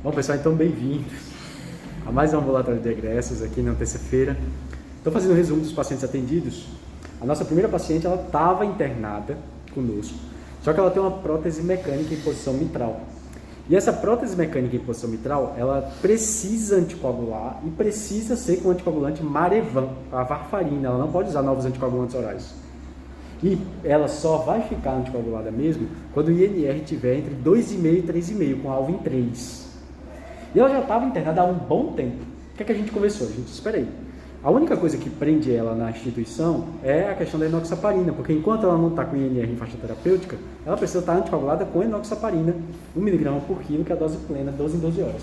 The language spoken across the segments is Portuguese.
Bom, pessoal, então bem-vindos a mais um ambulatório de egressos aqui na terça-feira. Estou fazendo um resumo dos pacientes atendidos. A nossa primeira paciente, ela estava internada conosco, só que ela tem uma prótese mecânica em posição mitral. E essa prótese mecânica em posição mitral, ela precisa anticoagular e precisa ser com o anticoagulante Marevan, a varfarina. Ela não pode usar novos anticoagulantes orais. E ela só vai ficar anticoagulada mesmo quando o INR estiver entre 2,5 e 3,5, com alvo em 3. E ela já estava internada há um bom tempo. O que é que a gente conversou? A gente, espera aí. A única coisa que prende ela na instituição é a questão da enoxaparina, porque enquanto ela não está com INR em faixa terapêutica, ela precisa estar anticoagulada com enoxaparina, 1 mg por quilo, que é a dose plena, 12 em 12 horas.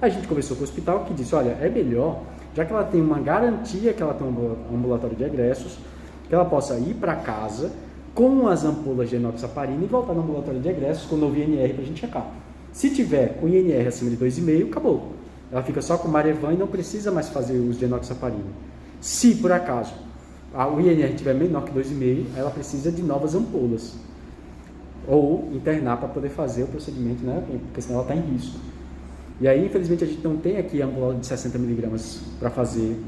A gente conversou com o hospital que disse, olha, é melhor, já que ela tem uma garantia que ela tem um ambulatório de egressos, que ela possa ir para casa com as ampolas de enoxaparina e voltar no ambulatório de egressos com o novo INR para a gente checar. Se tiver com INR acima de 2,5, acabou. Ela fica só com Marevan e não precisa mais fazer uso de enoxaparina. Se, por acaso, o INR estiver menor que 2,5, ela precisa de novas ampolas. Ou internar para poder fazer o procedimento, né? Porque senão ela está em risco. E aí, infelizmente, a gente não tem aqui a ampola de 60 mg para fazer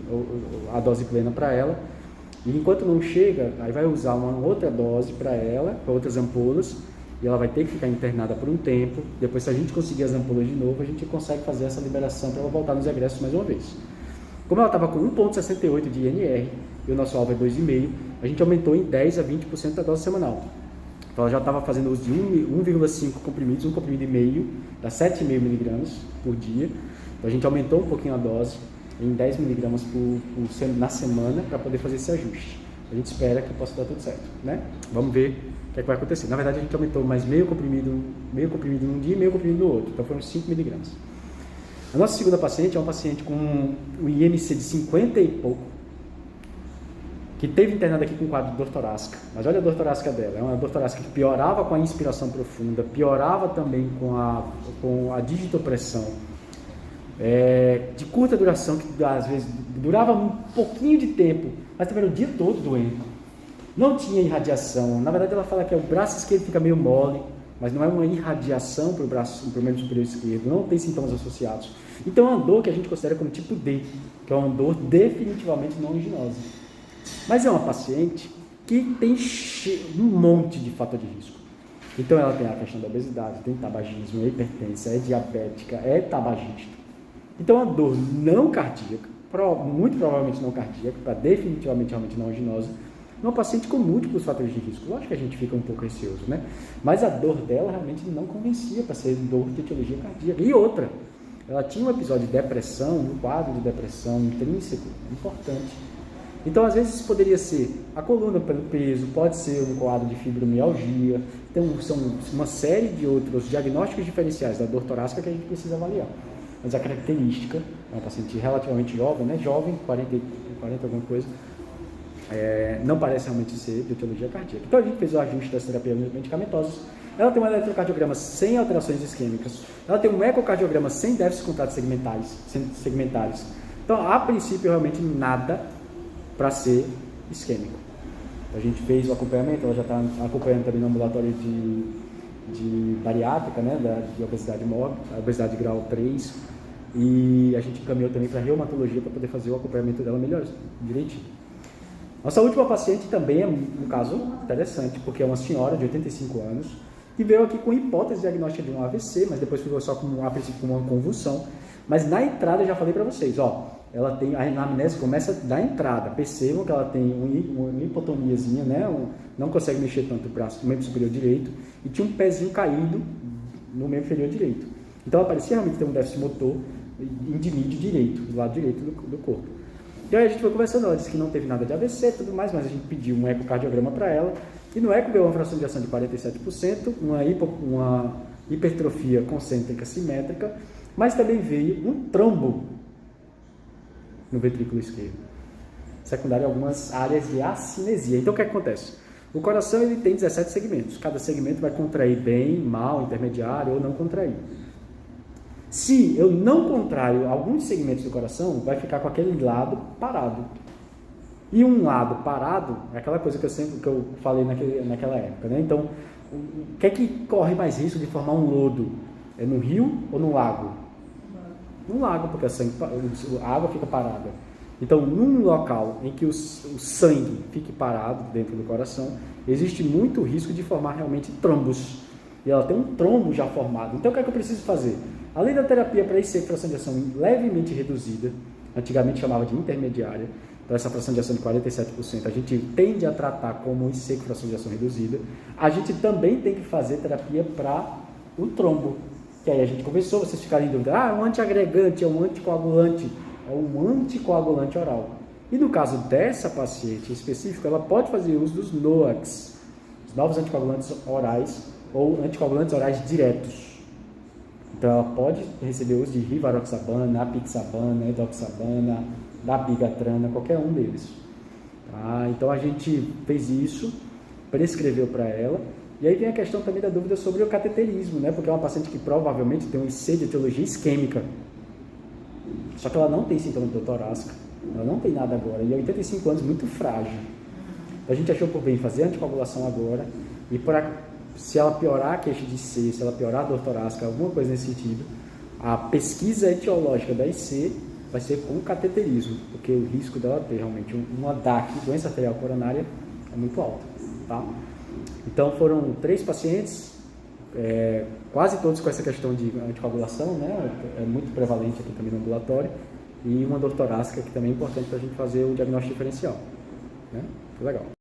a dose plena para ela. E enquanto não chega, aí vai usar uma outra dose para ela, para outras ampolas, e ela vai ter que ficar internada por um tempo. Depois, se a gente conseguir as ampolas de novo, a gente consegue fazer essa liberação para ela voltar nos egressos mais uma vez. Como ela estava com 1,68 de INR e o nosso alvo é 2,5, a gente aumentou em 10 a 20% da dose semanal. Então ela já estava fazendo uso de 1,5 comprimidos, 1,5 comprimido, dá 7,5 mg por dia. Então a gente aumentou um pouquinho a dose em 10 mg na semana para poder fazer esse ajuste. A gente espera que possa dar tudo certo, né? Vamos ver o que é que vai acontecer. Na verdade, a gente aumentou mais meio comprimido num dia e meio comprimido no outro. Então foram 5 mg. A nossa segunda paciente é uma paciente com um IMC de 50 e pouco, que teve internada aqui com um quadro de dor torácica. Mas olha a dor torácica dela. É uma dor torácica que piorava com a inspiração profunda, piorava também com a digitopressão. De curta duração, que às vezes durava um pouquinho de tempo, mas também era o dia todo doendo. Não tinha irradiação. Na verdade, ela fala que o braço esquerdo fica meio mole, mas não é uma irradiação para o membro superior esquerdo, não tem sintomas associados. Então é uma dor que a gente considera como tipo D, que é uma dor definitivamente não anginosa. Mas é uma paciente que tem um monte de fator de risco. Então ela tem a questão da obesidade, tem tabagismo, é hipertensa, é diabética, é tabagista. Então, a dor não cardíaca, muito provavelmente não cardíaca, para definitivamente realmente não anginosa, numa paciente com múltiplos fatores de risco. Lógico que a gente fica um pouco receoso, né? Mas a dor dela realmente não convencia para ser dor de etiologia cardíaca. E outra, ela tinha um episódio de depressão, um quadro de depressão intrínseco, importante. Então, às vezes, poderia ser a coluna pelo peso, pode ser um quadro de fibromialgia. Então, são uma série de outros diagnósticos diferenciais da dor torácica que a gente precisa avaliar. Mas a característica é uma paciente relativamente jovem, né? Jovem, 40 alguma coisa, não parece realmente ser de etiologia cardíaca. Então a gente fez o ajuste das terapias medicamentosas. Ela tem um eletrocardiograma sem alterações isquêmicas. Ela tem um ecocardiograma sem déficits contratos segmentares. Então, a princípio, realmente nada para ser isquêmico. A gente fez o acompanhamento, ela já está acompanhando também no ambulatório de bariátrica, né, de obesidade mórbida, obesidade grau 3, e a gente encaminhou também para reumatologia para poder fazer o acompanhamento dela melhor, direitinho. Nossa última paciente também é um caso interessante, porque é uma senhora de 85 anos, que veio aqui com hipótese diagnóstica de um AVC, mas depois ficou só com uma convulsão. Mas na entrada eu já falei para vocês, ela tem, a anamnese começa da entrada, percebam que ela tem uma hipotoniazinha, né? Não consegue mexer tanto o braço do membro superior direito, e tinha um pezinho caído no membro inferior direito. Então ela parecia realmente ter um déficit motor indimídio direito, do lado direito do corpo. E aí a gente foi conversando, ela disse que não teve nada de AVC e tudo mais, mas a gente pediu um ecocardiograma para ela, e no eco veio uma fração de ação de 47%, uma hipertrofia concêntrica simétrica, mas também veio um trombo no ventrículo esquerdo, secundário a algumas áreas de acinesia. Então o que acontece? O coração ele tem 17 segmentos, cada segmento vai contrair bem, mal, intermediário ou não contrair. Se eu não contraio alguns segmentos do coração, vai ficar com aquele lado parado. E um lado parado é aquela coisa que eu falei naquela época, né? Então, o que é que corre mais risco de formar um lodo? É no rio ou no lago? num lago, porque a água fica parada. Então, num local em que o sangue fique parado dentro do coração, existe muito risco de formar realmente trombos. E ela tem um trombo já formado. Então, o que é que eu preciso fazer? Além da terapia para IC com fração de ação levemente reduzida, antigamente chamava de intermediária, então essa fração de ação de 47%, a gente tende a tratar como IC com fração de ação reduzida. A gente também tem que fazer terapia para o trombo, que aí a gente conversou, vocês ficarem em dúvida, é um antiagregante, é um anticoagulante, é um anticoagulante oral. E no caso dessa paciente em específico, ela pode fazer uso dos NOACs, os novos anticoagulantes orais, ou anticoagulantes orais diretos. Então ela pode receber uso de rivaroxabana, apixabana, edoxabana, dabigatrana, qualquer um deles. Tá? Então a gente fez isso, prescreveu para ela. E aí vem a questão também da dúvida sobre o cateterismo, né? Porque é uma paciente que provavelmente tem um IC de etiologia isquêmica. Só que ela não tem sintoma de dor torácica, ela não tem nada agora, e 85 anos, muito frágil. Então a gente achou por bem fazer anticoagulação agora, e se ela piorar a queixa de IC, se ela piorar a dor torácica, alguma coisa nesse sentido, a pesquisa etiológica da IC vai ser com cateterismo, porque o risco dela ter realmente uma DAC, doença arterial coronária, é muito alto. Tá? Então foram 3 pacientes, quase todos com essa questão de anticoagulação, né? É muito prevalente aqui também no ambulatório, e uma dor torácica que também é importante para a gente fazer o diagnóstico diferencial. Né? Foi legal.